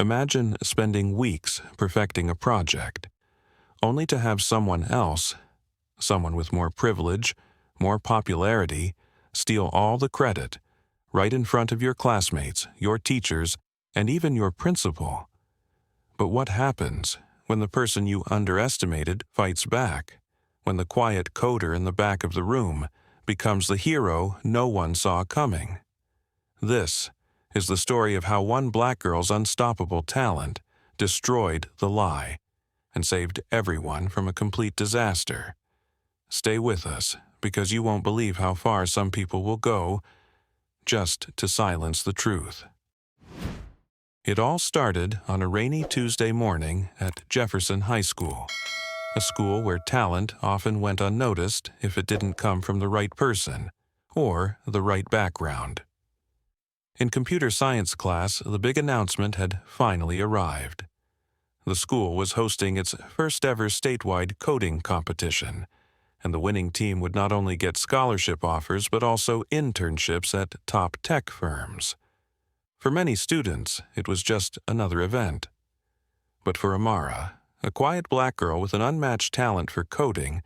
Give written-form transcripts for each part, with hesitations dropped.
Imagine spending weeks perfecting a project, only to have someone else, someone with more privilege, more popularity, steal all the credit, right in front of your classmates, your teachers, and even your principal. But what happens when the person you underestimated fights back? When the quiet coder in the back of the room becomes the hero no one saw coming? This is the story of how one black girl's unstoppable talent destroyed the lie and saved everyone from a complete disaster. Stay with us, because you won't believe how far some people will go just to silence the truth. It all started on a rainy Tuesday morning at Jefferson High School, a school where talent often went unnoticed if it didn't come from the right person or the right background. In computer science class, the big announcement had finally arrived. The school was hosting its first-ever statewide coding competition, and the winning team would not only get scholarship offers but also internships at top tech firms. For many students, it was just another event. But for Amara, a quiet black girl with an unmatched talent for coding,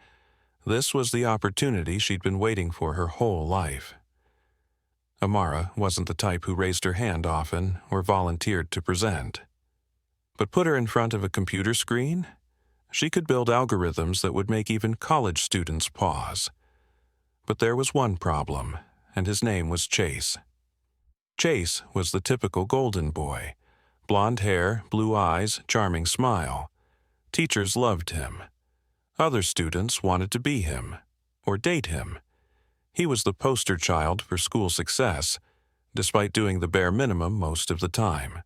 this was the opportunity she'd been waiting for her whole life. Amara wasn't the type who raised her hand often or volunteered to present. But put her in front of a computer screen, she could build algorithms that would make even college students pause. But there was one problem, and his name was Chase. Chase was the typical golden boy. Blonde hair, blue eyes, charming smile. Teachers loved him. Other students wanted to be him, or date him. He was the poster child for school success, despite doing the bare minimum most of the time.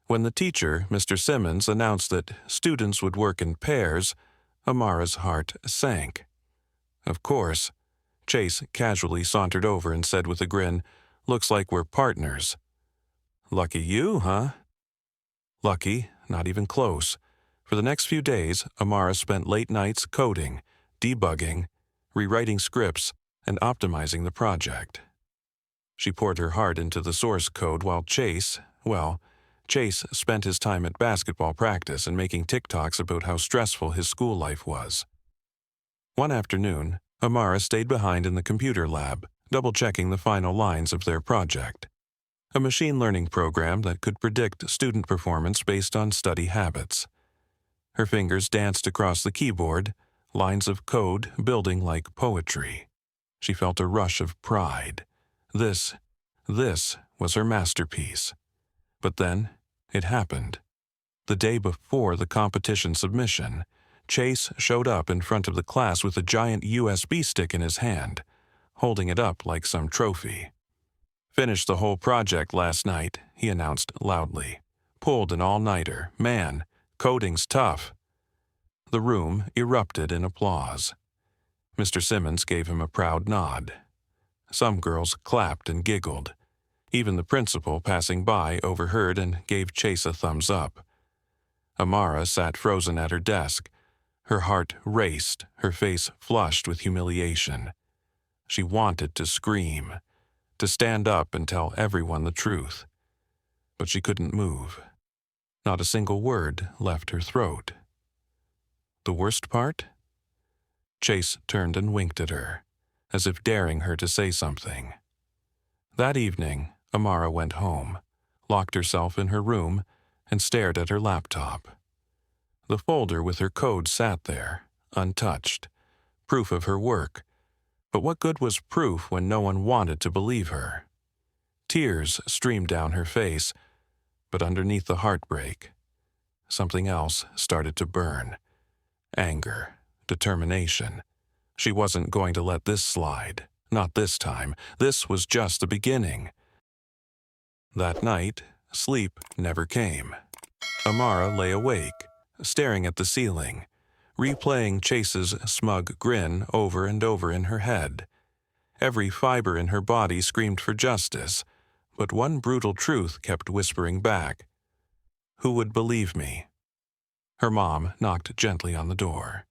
When the teacher, Mr. Simmons, announced that students would work in pairs, Amara's heart sank. Of course, Chase casually sauntered over and said with a grin, "Looks like we're partners." "Lucky you, huh?" Lucky, not even close. For the next few days, Amara spent late nights coding, debugging, rewriting scripts, and optimizing the project. She poured her heart into the source code while Chase spent his time at basketball practice and making TikToks about how stressful his school life was. One afternoon, Amara stayed behind in the computer lab, double-checking the final lines of their project, a machine learning program that could predict student performance based on study habits. Her fingers danced across the keyboard, lines of code building like poetry. She felt a rush of pride. This was her masterpiece. But then, it happened. The day before the competition submission, Chase showed up in front of the class with a giant USB stick in his hand, holding it up like some trophy. "Finished the whole project last night," he announced loudly. "Pulled an all-nighter. Man, coding's tough." The room erupted in applause. Mr. Simmons gave him a proud nod. Some girls clapped and giggled. Even the principal, passing by, overheard and gave Chase a thumbs up. Amara sat frozen at her desk. Her heart raced, her face flushed with humiliation. She wanted to scream, to stand up and tell everyone the truth. But she couldn't move. Not a single word left her throat. The worst part? Chase turned and winked at her, as if daring her to say something. That evening, Amara went home, locked herself in her room, and stared at her laptop. The folder with her code sat there, untouched, proof of her work. But what good was proof when no one wanted to believe her? Tears streamed down her face, but underneath the heartbreak, something else started to burn. Anger, determination. She wasn't going to let this slide. Not this time. This was just the beginning. That night, sleep never came. Amara lay awake, staring at the ceiling, replaying Chase's smug grin over and over in her head. Every fiber in her body screamed for justice, but one brutal truth kept whispering back. Who would believe me? Her mom knocked gently on the door.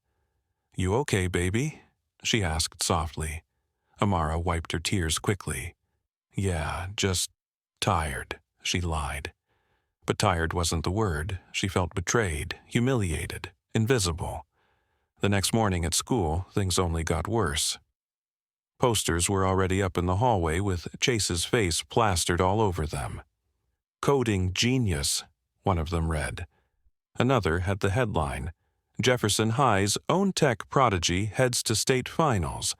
"You okay, baby?" she asked softly. Amara wiped her tears quickly. "Yeah, just tired," she lied. But tired wasn't the word. She felt betrayed, humiliated, invisible. The next morning at school, things only got worse. Posters were already up in the hallway with Chase's face plastered all over them. "Coding Genius," one of them read. Another had the headline, "Jefferson High's own tech prodigy heads to state finals."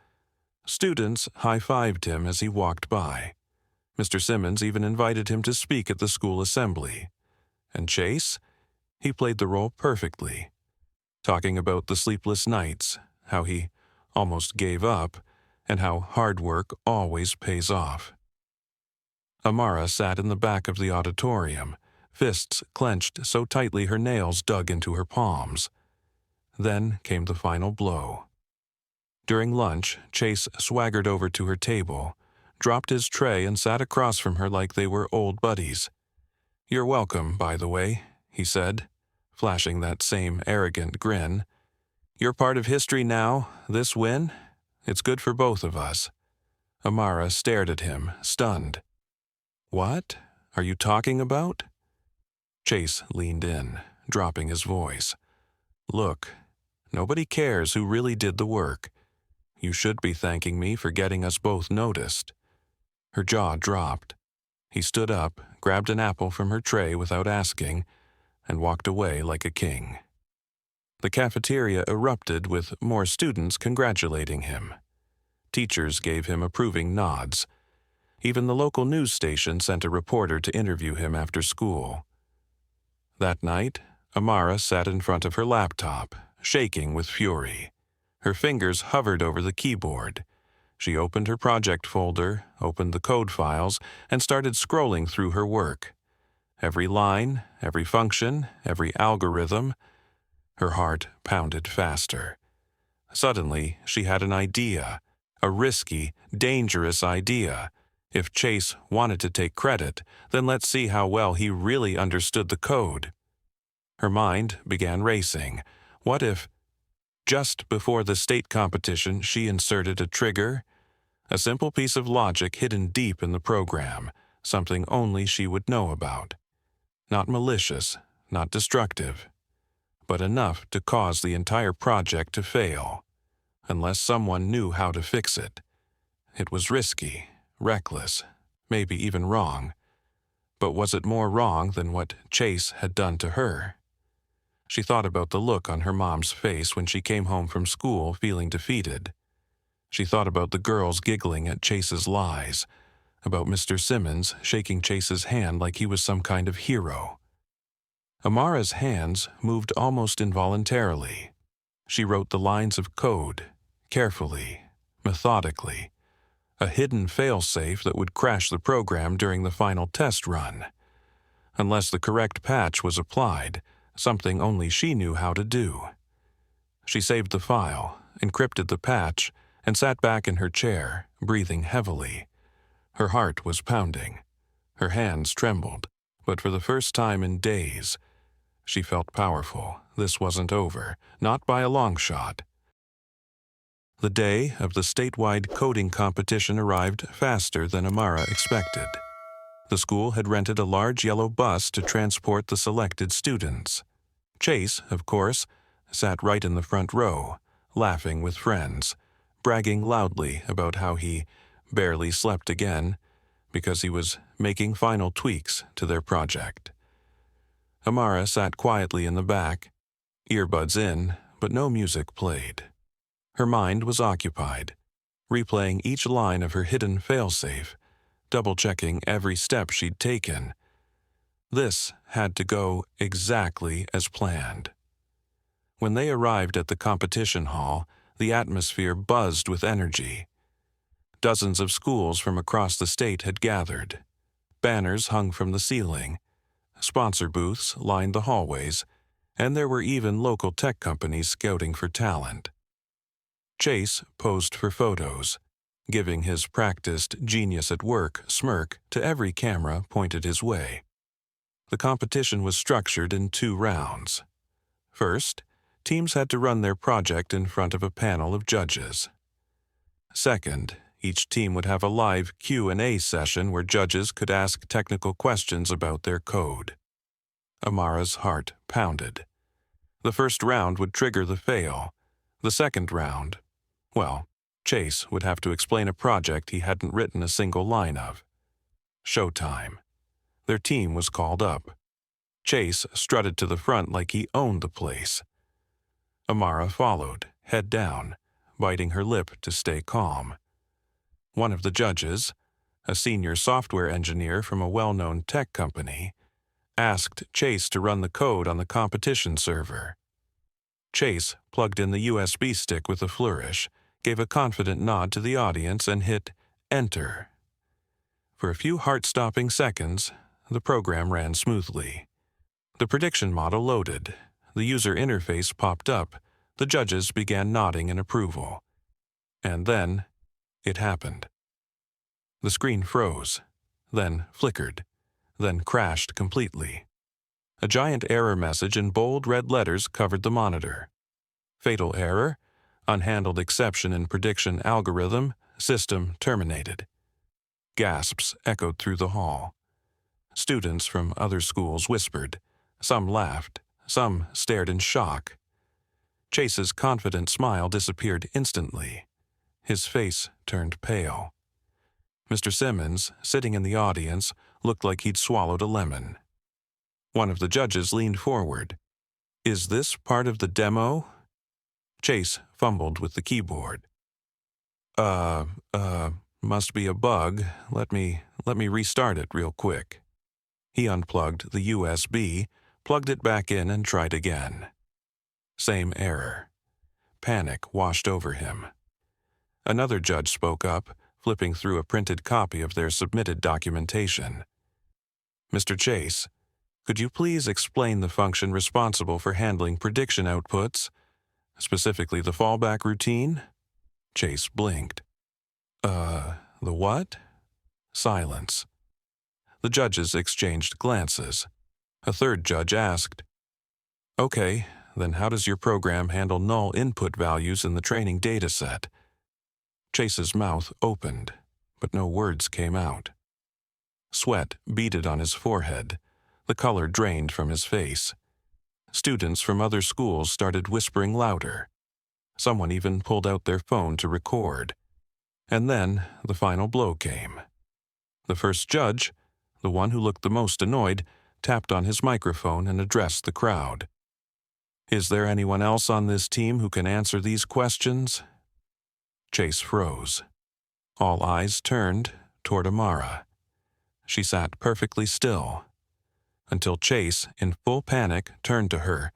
Students high-fived him as he walked by. Mr. Simmons even invited him to speak at the school assembly. And Chase? He played the role perfectly, talking about the sleepless nights, how he almost gave up, and how hard work always pays off. Amara sat in the back of the auditorium, fists clenched so tightly her nails dug into her palms. Then came the final blow. During lunch, Chase swaggered over to her table, dropped his tray and sat across from her like they were old buddies. "You're welcome, by the way," he said, flashing that same arrogant grin. "You're part of history now, this win. It's good for both of us." Amara stared at him, stunned. "What are you talking about?" Chase leaned in, dropping his voice. "Look, nobody cares who really did the work. You should be thanking me for getting us both noticed." Her jaw dropped. He stood up, grabbed an apple from her tray without asking, and walked away like a king. The cafeteria erupted with more students congratulating him. Teachers gave him approving nods. Even the local news station sent a reporter to interview him after school. That night, Amara sat in front of her laptop, shaking with fury. Her fingers hovered over the keyboard. She opened her project folder, opened the code files, and started scrolling through her work. Every line, every function, every algorithm. Her heart pounded faster. Suddenly, she had an idea, a risky, dangerous idea. If Chase wanted to take credit, then let's see how well he really understood the code. Her mind began racing. What if, just before the state competition, she inserted a trigger? A simple piece of logic hidden deep in the program, something only she would know about. Not malicious, not destructive, but enough to cause the entire project to fail, unless someone knew how to fix it. It was risky, reckless, maybe even wrong. But was it more wrong than what Chase had done to her? She thought about the look on her mom's face when she came home from school feeling defeated. She thought about the girls giggling at Chase's lies, about Mr. Simmons shaking Chase's hand like he was some kind of hero. Amara's hands moved almost involuntarily. She wrote the lines of code, carefully, methodically, a hidden failsafe that would crash the program during the final test run. Unless the correct patch was applied, something only she knew how to do. She saved the file, encrypted the patch, and sat back in her chair, breathing heavily. Her heart was pounding. Her hands trembled, but for the first time in days, she felt powerful. This wasn't over, not by a long shot. The day of the statewide coding competition arrived faster than Amara expected. The school had rented a large yellow bus to transport the selected students. Chase, of course, sat right in the front row, laughing with friends, bragging loudly about how he barely slept again because he was making final tweaks to their project. Amara sat quietly in the back, earbuds in, but no music played. Her mind was occupied, replaying each line of her hidden failsafe, double-checking every step she'd taken. This had to go exactly as planned. When they arrived at the competition hall, the atmosphere buzzed with energy. Dozens of schools from across the state had gathered. Banners hung from the ceiling. Sponsor booths lined the hallways, and there were even local tech companies scouting for talent. Chase posed for photos, giving his practiced genius-at-work smirk to every camera pointed his way. The competition was structured in 2 rounds. First, teams had to run their project in front of a panel of judges. Second, each team would have a live Q&A session where judges could ask technical questions about their code. Amara's heart pounded. The first round would trigger the fail. The second round, well, Chase would have to explain a project he hadn't written a single line of. Showtime. Their team was called up. Chase strutted to the front like he owned the place. Amara followed, head down, biting her lip to stay calm. One of the judges, a senior software engineer from a well-known tech company, asked Chase to run the code on the competition server. Chase plugged in the USB stick with a flourish, gave a confident nod to the audience, and hit Enter. For a few heart-stopping seconds, the program ran smoothly. The prediction model loaded. The user interface popped up. The judges began nodding in approval. And then, it happened. The screen froze, then flickered, then crashed completely. A giant error message in bold red letters covered the monitor. Fatal error, unhandled exception in prediction algorithm, system terminated. Gasps echoed through the hall. Students from other schools whispered. Some laughed. Some stared in shock. Chase's confident smile disappeared instantly. His face turned pale. Mr. Simmons, sitting in the audience, looked like he'd swallowed a lemon. One of the judges leaned forward. "Is this part of the demo?" Chase fumbled with the keyboard. Must be a bug. Let me restart it real quick." He unplugged the USB, plugged it back in, and tried again. Same error. Panic washed over him. Another judge spoke up, flipping through a printed copy of their submitted documentation. "Mr. Chase, could you please explain the function responsible for handling prediction outputs, specifically the fallback routine?" Chase blinked. The what?" Silence. The judges exchanged glances. A third judge asked, "Okay, then how does your program handle null input values in the training data set?" Chase's mouth opened, but no words came out. Sweat beaded on his forehead. The color drained from his face. Students from other schools started whispering louder. Someone even pulled out their phone to record. And then the final blow came. The first judge, the one who looked the most annoyed, tapped on his microphone and addressed the crowd. "Is there anyone else on this team who can answer these questions?" Chase froze. All eyes turned toward Amara. She sat perfectly still, until Chase, in full panic, turned to her,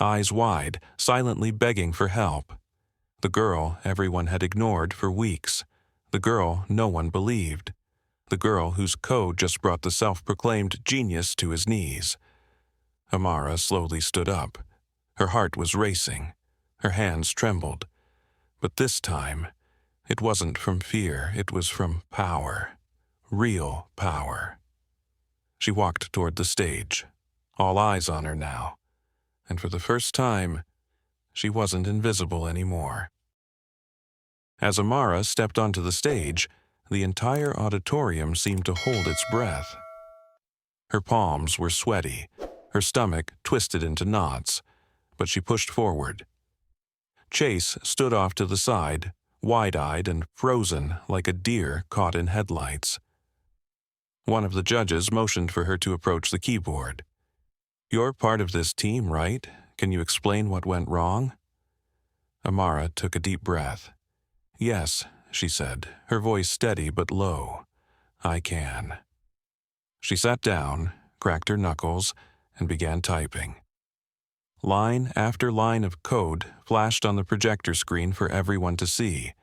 eyes wide, silently begging for help. The girl everyone had ignored for weeks. The girl no one believed. The girl whose code just brought the self-proclaimed genius to his knees. Amara slowly stood up. Her heart was racing. Her hands trembled. But this time, it wasn't from fear, it was from power. Real power. She walked toward the stage, all eyes on her now. And for the first time, she wasn't invisible anymore. As Amara stepped onto the stage, the entire auditorium seemed to hold its breath. Her palms were sweaty, her stomach twisted into knots, but she pushed forward. Chase stood off to the side, wide-eyed and frozen like a deer caught in headlights. One of the judges motioned for her to approach the keyboard. "You're part of this team, right? Can you explain what went wrong?" Amara took a deep breath. "Yes," she said, her voice steady but low. "I can." She sat down, cracked her knuckles, and began typing. Line after line of code flashed on the projector screen for everyone to see.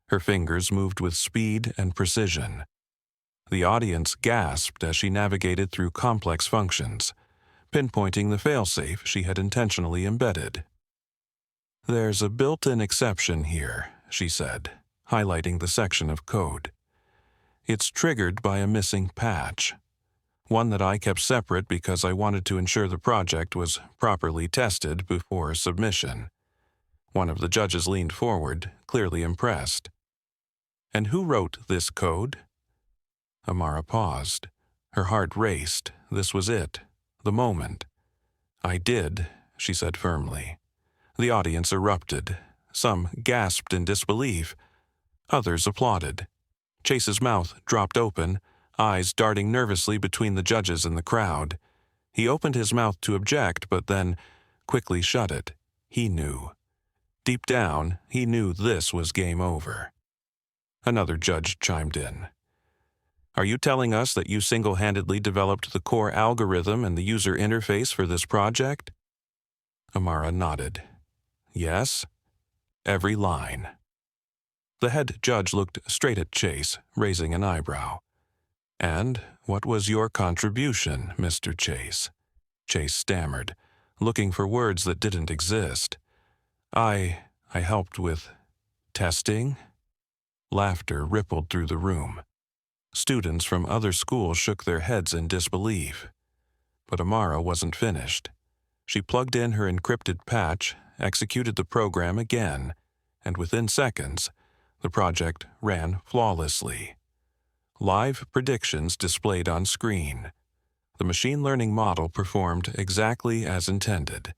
Her fingers moved with speed and precision. The audience gasped as she navigated through complex functions, pinpointing the failsafe she had intentionally embedded. "There's a built-in exception here," she said, highlighting the section of code. "It's triggered by a missing patch, one that I kept separate because I wanted to ensure the project was properly tested before submission." One of the judges leaned forward, clearly impressed. "And who wrote this code?" Amara paused. Her heart raced. This was it. the moment. "I did," she said firmly. The audience erupted. Some gasped in disbelief. Others applauded. Chase's mouth dropped open, eyes darting nervously between the judges and the crowd. He opened his mouth to object, but then quickly shut it. He knew. Deep down, he knew this was game over. Another judge chimed in. "Are you telling us that you single-handedly developed the core algorithm and the user interface for this project?" Amara nodded. "Yes, every line." The head judge looked straight at Chase, raising an eyebrow. "And what was your contribution, Mr. Chase?" Chase stammered, looking for words that didn't exist. I helped with testing?" Laughter rippled through the room. Students from other schools shook their heads in disbelief. But Amara wasn't finished. She plugged in her encrypted patch, executed the program again, and within seconds, the project ran flawlessly. Live predictions displayed on screen. The machine learning model performed exactly as intended.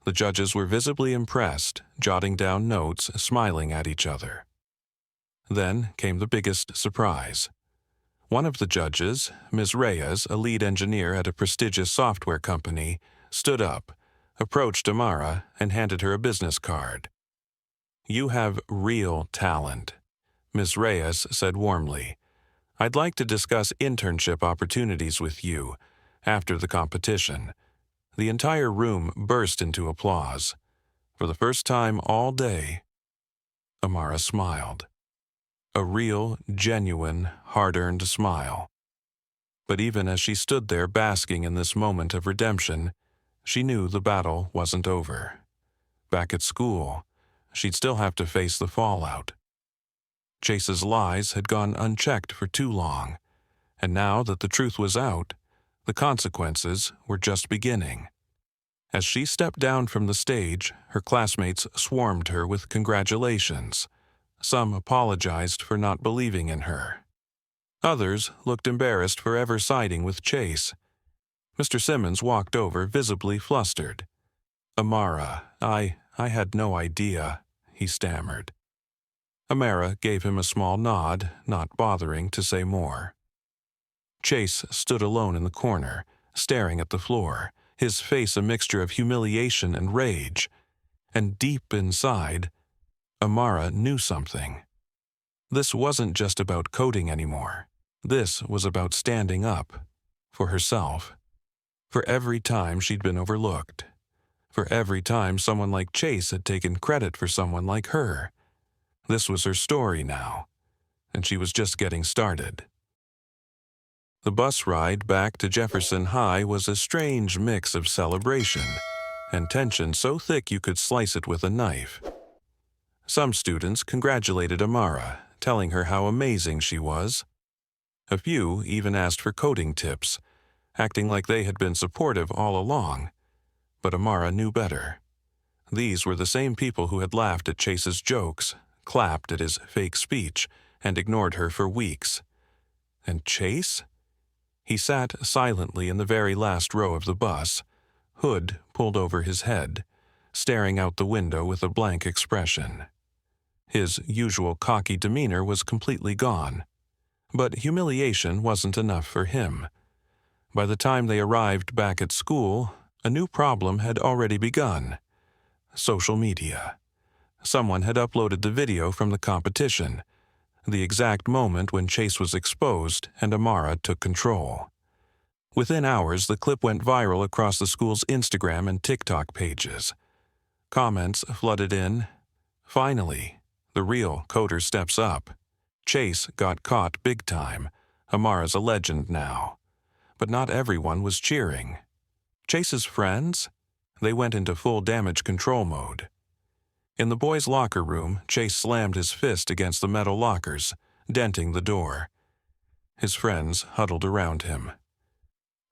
The judges were visibly impressed, jotting down notes, smiling at each other. Then came the biggest surprise. One of the judges, Ms. Reyes, a lead engineer at a prestigious software company, stood up, approached Amara, and handed her a business card. "You have real talent," Ms. Reyes said warmly. "I'd like to discuss internship opportunities with you after the competition." The entire room burst into applause. For the first time all day, Amara smiled. A real, genuine, hard-earned smile. But even as she stood there basking in this moment of redemption, she knew the battle wasn't over. Back at school, she'd still have to face the fallout. Chase's lies had gone unchecked for too long, and now that the truth was out, the consequences were just beginning. As she stepped down from the stage, her classmates swarmed her with congratulations. Some apologized for not believing in her. Others looked embarrassed for ever siding with Chase. Mr. Simmons walked over, visibly flustered. "Amara, I had no idea," he stammered. Amara gave him a small nod, not bothering to say more. Chase stood alone in the corner, staring at the floor, his face a mixture of humiliation and rage. And deep inside, Amara knew something. This wasn't just about coding anymore. This was about standing up for herself. For every time she'd been overlooked. For every time someone like Chase had taken credit for someone like her. This was her story now, and she was just getting started. The bus ride back to Jefferson High was a strange mix of celebration and tension so thick you could slice it with a knife. Some students congratulated Amara, telling her how amazing she was. A few even asked for coding tips, acting like they had been supportive all along. But Amara knew better. These were the same people who had laughed at Chase's jokes, clapped at his fake speech, and ignored her for weeks. And Chase? He sat silently in the very last row of the bus, hood pulled over his head, staring out the window with a blank expression. His usual cocky demeanor was completely gone. But humiliation wasn't enough for him. By the time they arrived back at school, a new problem had already begun. Social media. Someone had uploaded the video from the competition, the exact moment when Chase was exposed and Amara took control. Within hours, the clip went viral across the school's Instagram and TikTok pages. Comments flooded in. "Finally, the real coder steps up. Chase got caught big time. Amara's a legend now." But not everyone was cheering. Chase's friends? They went into full damage control mode. In the boys' locker room, Chase slammed his fist against the metal lockers, denting the door. His friends huddled around him.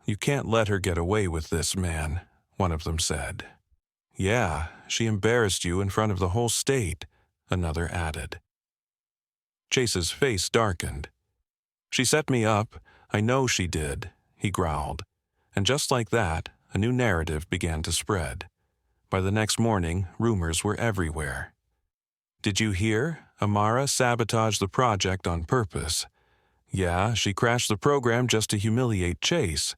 "You can't let her get away with this, man," one of them said. "Yeah, she embarrassed you in front of the whole state," another added. Chase's face darkened. "She set me up. I know she did," he growled. And just like that, a new narrative began to spread. By the next morning, rumors were everywhere. "Did you hear? Amara sabotaged the project on purpose. Yeah, she crashed the program just to humiliate Chase.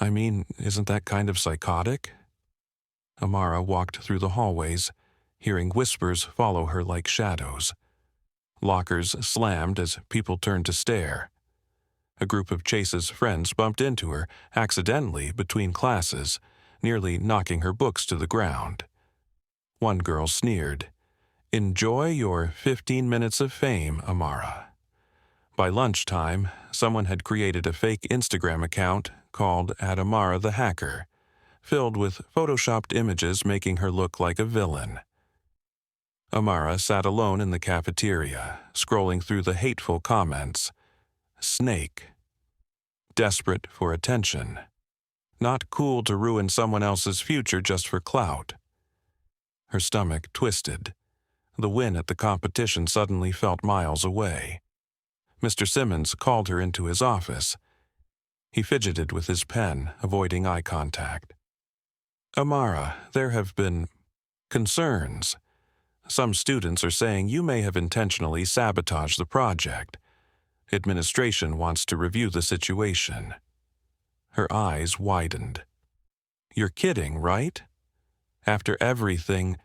I mean, isn't that kind of psychotic?" Amara walked through the hallways, hearing whispers follow her like shadows. Lockers slammed as people turned to stare. A group of Chase's friends bumped into her accidentally between classes, nearly knocking her books to the ground. One girl sneered, "Enjoy your 15 minutes of fame, Amara." By lunchtime, someone had created a fake Instagram account called @Amara the Hacker, filled with photoshopped images making her look like a villain. Amara sat alone in the cafeteria, scrolling through the hateful comments. Snake. Desperate for attention. Not cool to ruin someone else's future just for clout. Her stomach twisted. The win at the competition suddenly felt miles away. Mr. Simmons called her into his office. He fidgeted with his pen, avoiding eye contact. "Amara, there have been concerns. Some students are saying you may have intentionally sabotaged the project. Administration wants to review the situation." Her eyes widened. "You're kidding, right? After everything—"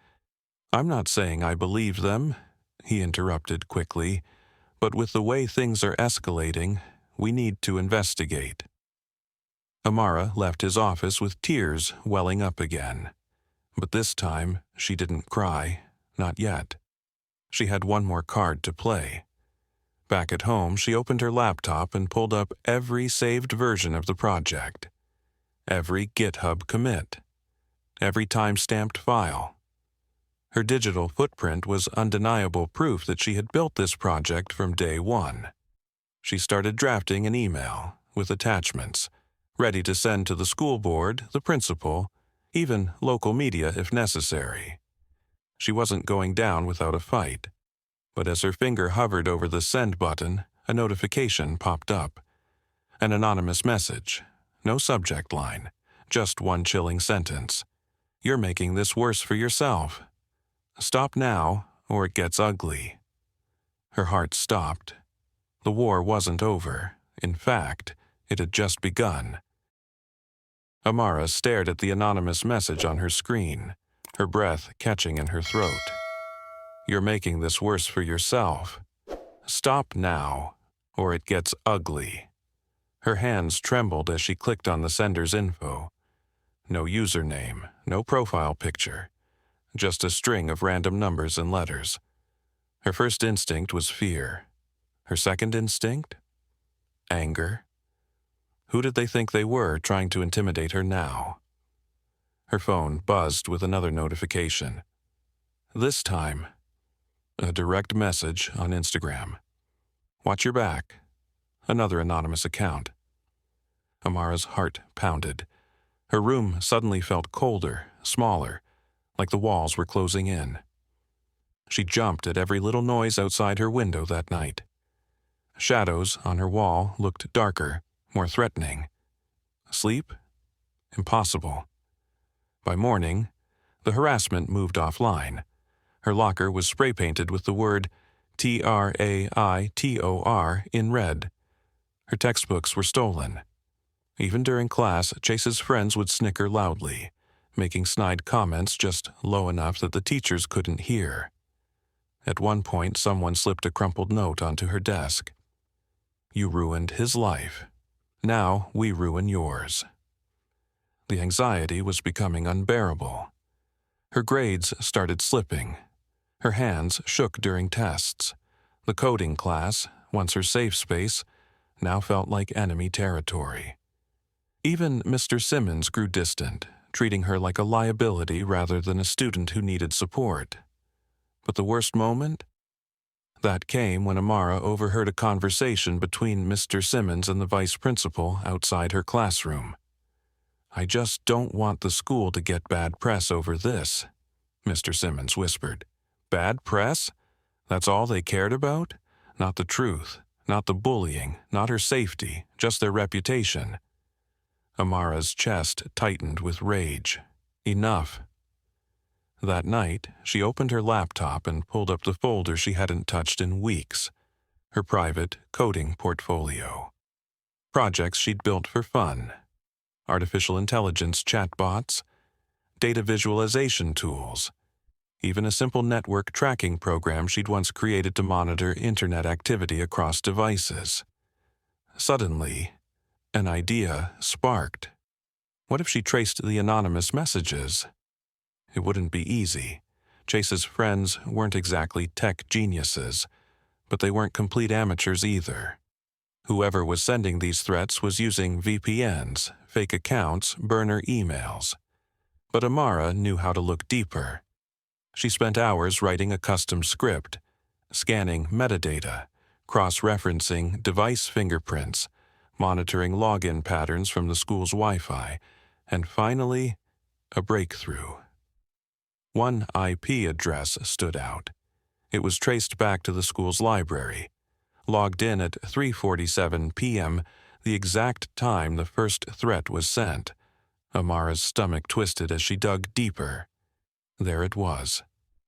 "I'm not saying I believe them," he interrupted quickly, "but with the way things are escalating, we need to investigate." Amara left his office with tears welling up again. But this time, she didn't cry. Not yet. She had one more card to play. Back at home, she opened her laptop and pulled up every saved version of the project. Every GitHub commit. Every time-stamped file. Her digital footprint was undeniable proof that she had built this project from day one. She started drafting an email with attachments, ready to send to the school board, the principal, even local media if necessary. She wasn't going down without a fight. But as her finger hovered over the send button, a notification popped up. An anonymous message. No subject line. Just one chilling sentence. "You're making this worse for yourself. Stop now, or it gets ugly." Her heart stopped. The war wasn't over. In fact, it had just begun. Amara stared at the anonymous message on her screen, her breath catching in her throat. "You're making this worse for yourself. Stop now, or it gets ugly." Her hands trembled as she clicked on the sender's info. No username, no profile picture, just a string of random numbers and letters. Her first instinct was fear. Her second instinct? Anger. Who did they think they were trying to intimidate her now? Her phone buzzed with another notification. This time, a direct message on Instagram. "Watch your back." Another anonymous account. Amara's heart pounded. Her room suddenly felt colder, smaller, like the walls were closing in. She jumped at every little noise outside her window that night. Shadows on her wall looked darker, more threatening. Sleep? Impossible. By morning, the harassment moved offline. Her locker was spray-painted with the word TRAITOR in red. Her textbooks were stolen. Even during class, Chase's friends would snicker loudly, making snide comments just low enough that the teachers couldn't hear. At one point, someone slipped a crumpled note onto her desk. "You ruined his life. Now we ruin yours." The anxiety was becoming unbearable. Her grades started slipping. Her hands shook during tests. The coding class, once her safe space, now felt like enemy territory. Even Mr. Simmons grew distant, treating her like a liability rather than a student who needed support. But the worst moment? That came when Amara overheard a conversation between Mr. Simmons and the vice principal outside her classroom. "I just don't want the school to get bad press over this," Mr. Simmons whispered. "Bad press? That's all they cared about? Not the truth, not the bullying, not her safety, just their reputation." Amara's chest tightened with rage. Enough. That night, she opened her laptop and pulled up the folder she hadn't touched in weeks, her private coding portfolio. Projects she'd built for fun. Artificial intelligence chatbots, data visualization tools, even a simple network tracking program she'd once created to monitor internet activity across devices. Suddenly, an idea sparked. What if she traced the anonymous messages? It wouldn't be easy. Chase's friends weren't exactly tech geniuses, but they weren't complete amateurs either. Whoever was sending these threats was using VPNs, fake accounts, burner emails. But Amara knew how to look deeper. She spent hours writing a custom script, scanning metadata, cross-referencing device fingerprints, monitoring login patterns from the school's Wi-Fi, and finally, a breakthrough. One IP address stood out. It was traced back to the school's library, logged in at 3:47 p.m., the exact time the first threat was sent. Amara's stomach twisted as she dug deeper. There it was.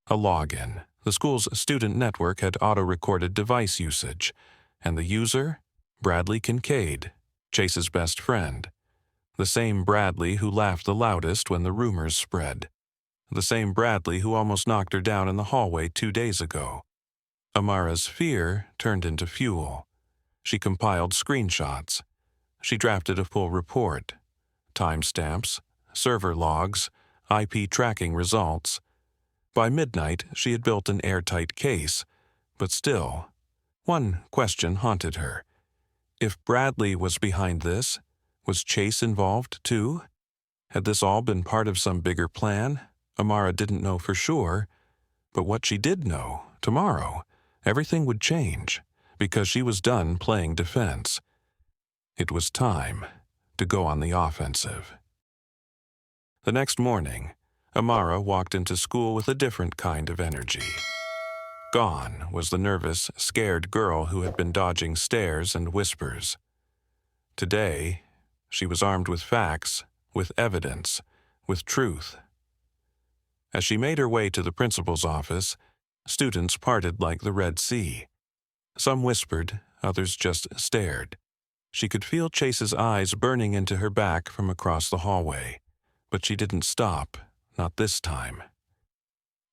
A login. The school's student network had auto-recorded device usage, and the user? Bradley Kincaid, Chase's best friend. The same Bradley who laughed the loudest when the rumors spread. The same Bradley who almost knocked her down in the hallway 2 days ago. Amara's fear turned into fuel. She compiled screenshots. She drafted a full report. Timestamps, server logs, IP tracking results. By midnight, she had built an airtight case, but still, one question haunted her. If Bradley was behind this, was Chase involved too? Had this all been part of some bigger plan? Amara didn't know for sure, but what she did know, tomorrow, everything would change, because she was done playing defense. It was time to go on the offensive. The next morning, Amara walked into school with a different kind of energy. Gone was the nervous, scared girl who had been dodging stares and whispers. Today, she was armed with facts, with evidence, with truth. As she made her way to the principal's office, students parted like the Red Sea. Some whispered, others just stared. She could feel Chase's eyes burning into her back from across the hallway, but she didn't stop, not this time.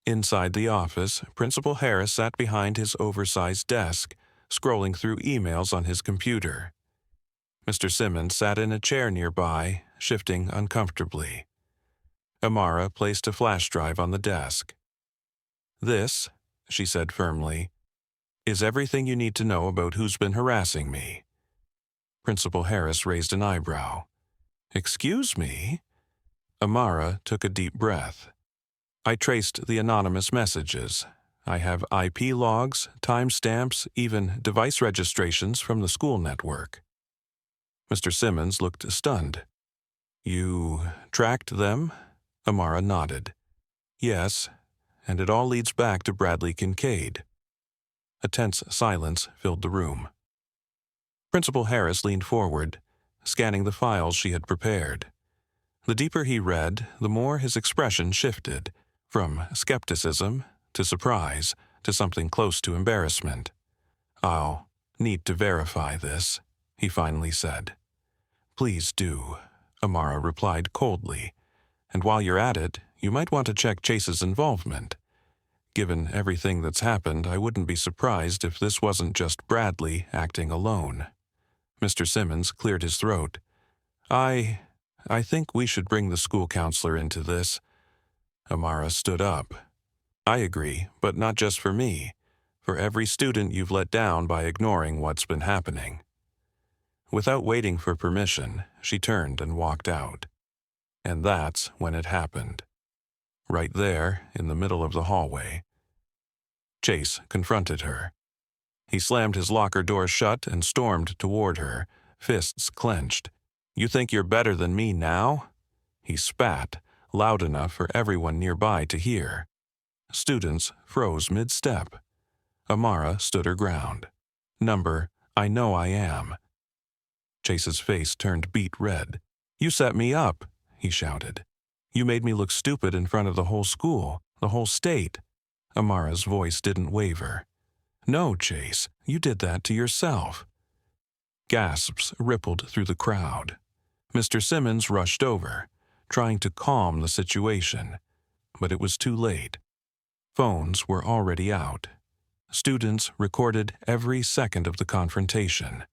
Inside the office, Principal Harris sat behind his oversized desk, scrolling through emails on his computer. Mr. Simmons sat in a chair nearby, shifting uncomfortably. Amara placed a flash drive on the desk. "This," she said firmly, "is everything you need to know about who's been harassing me." Principal Harris raised an eyebrow. "Excuse me?" Amara took a deep breath. "I traced the anonymous messages. I have IP logs, timestamps, even device registrations from the school network." Mr. Simmons looked stunned. "You tracked them?" Amara nodded. "Yes, and it all leads back to Bradley Kincaid." A tense silence filled the room. Principal Harris leaned forward, scanning the files she had prepared. The deeper he read, the more his expression shifted, from skepticism to surprise to something close to embarrassment. "I'll need to verify this," he finally said. "Please do," Amara replied coldly. "And while you're at it, you might want to check Chase's involvement. Given everything that's happened, I wouldn't be surprised if this wasn't just Bradley acting alone." Mr. Simmons cleared his throat. I think we should bring the school counselor into this." Amara stood up. "I agree, but not just for me. For every student you've let down by ignoring what's been happening." Without waiting for permission, she turned and walked out. And that's when it happened. Right there, in the middle of the hallway. Chase confronted her. He slammed his locker door shut and stormed toward her, fists clenched. "You think you're better than me now?" He spat, loud enough for everyone nearby to hear. Students froze mid-step. Amara stood her ground. Number, "I know I am." Chase's face turned beet red. "You set me up," he shouted. "You made me look stupid in front of the whole school, the whole state." Amara's voice didn't waver. "No, Chase, you did that to yourself." Gasps rippled through the crowd. Mr. Simmons rushed over, trying to calm the situation, but it was too late. Phones were already out. Students recorded every second of the confrontation.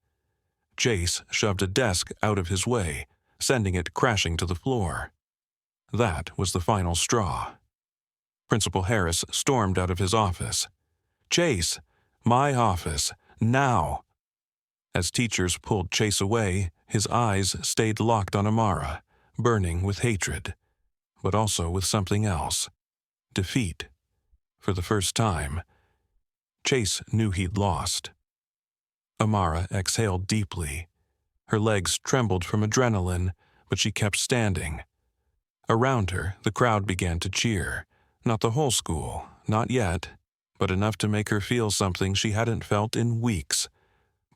Chase shoved a desk out of his way, sending it crashing to the floor. That was the final straw. Principal Harris stormed out of his office. "Chase, my office, now!" As teachers pulled Chase away, his eyes stayed locked on Amara, burning with hatred, but also with something else: defeat. For the first time, Chase knew he'd lost. Amara exhaled deeply. Her legs trembled from adrenaline, but she kept standing. Around her, the crowd began to cheer. Not the whole school, not yet, but enough to make her feel something she hadn't felt in weeks.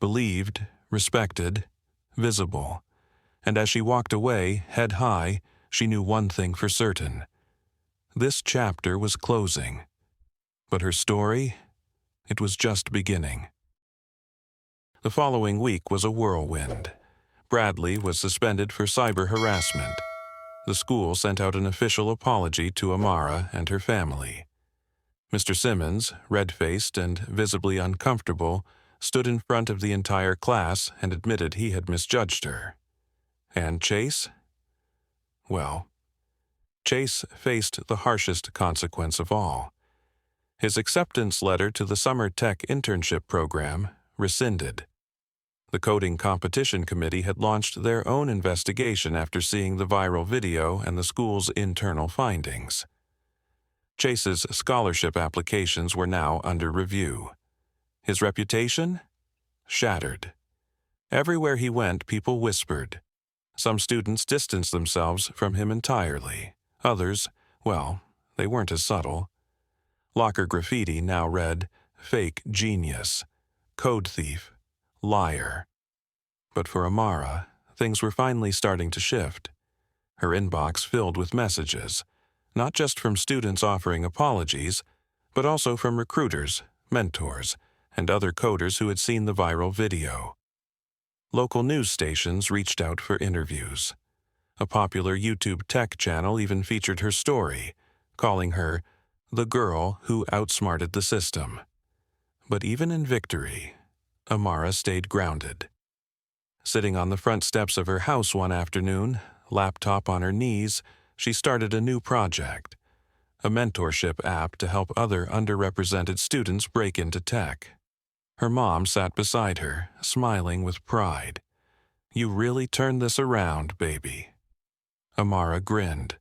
Believed, respected, visible. And as she walked away, head high, she knew one thing for certain. This chapter was closing. But her story, it was just beginning. The following week was a whirlwind. Bradley was suspended for cyber harassment. The school sent out an official apology to Amara and her family. Mr. Simmons, red-faced and visibly uncomfortable, stood in front of the entire class and admitted he had misjudged her. And Chase? Well, Chase faced the harshest consequence of all. His acceptance letter to the summer tech internship program rescinded. The coding competition committee had launched their own investigation after seeing the viral video and the school's internal findings. Chase's scholarship applications were now under review. His reputation? Shattered. Everywhere he went, people whispered. Some students distanced themselves from him entirely. Others, well, they weren't as subtle. Locker graffiti now read, "Fake genius," "Code thief," "Liar." But for Amara, things were finally starting to shift. Her inbox filled with messages, not just from students offering apologies, but also from recruiters, mentors, and other coders who had seen the viral video. Local news stations reached out for interviews. A popular YouTube tech channel even featured her story, calling her the girl who outsmarted the system. But even in victory, Amara stayed grounded. Sitting on the front steps of her house one afternoon, laptop on her knees, she started a new project, a mentorship app to help other underrepresented students break into tech. Her mom sat beside her, smiling with pride. "You really turned this around, baby." Amara grinned.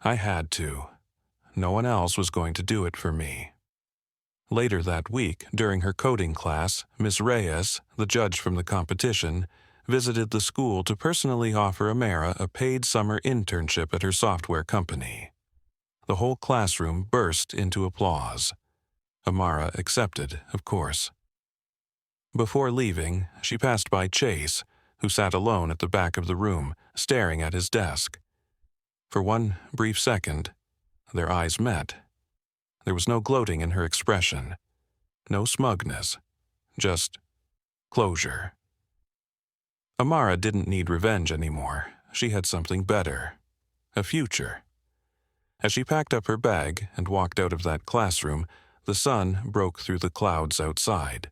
"I had to. No one else was going to do it for me." Later that week, during her coding class, Miss Reyes, the judge from the competition, visited the school to personally offer Amara a paid summer internship at her software company. The whole classroom burst into applause. Amara accepted, of course. Before leaving, she passed by Chase, who sat alone at the back of the room, staring at his desk. For one brief second, their eyes met. There was no gloating in her expression, no smugness, just closure. Amara didn't need revenge anymore. She had something better, a future. As she packed up her bag and walked out of that classroom, the sun broke through the clouds outside.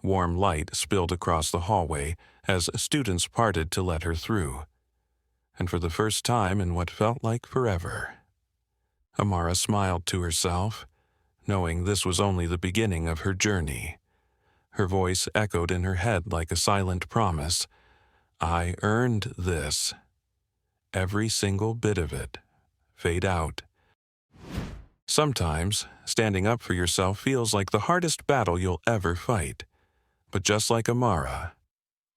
Warm light spilled across the hallway as students parted to let her through. And for the first time in what felt like forever, Amara smiled to herself, knowing this was only the beginning of her journey. Her voice echoed in her head like a silent promise. "I earned this. Every single bit of it. Fade out." Sometimes, standing up for yourself feels like the hardest battle you'll ever fight. But just like Amara,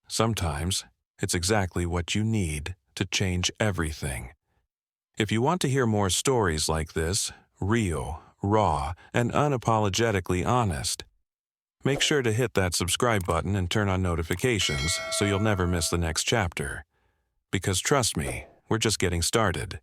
sometimes it's exactly what you need to change everything. If you want to hear more stories like this, real, raw, and unapologetically honest, make sure to hit that subscribe button and turn on notifications so you'll never miss the next chapter. Because trust me, we're just getting started.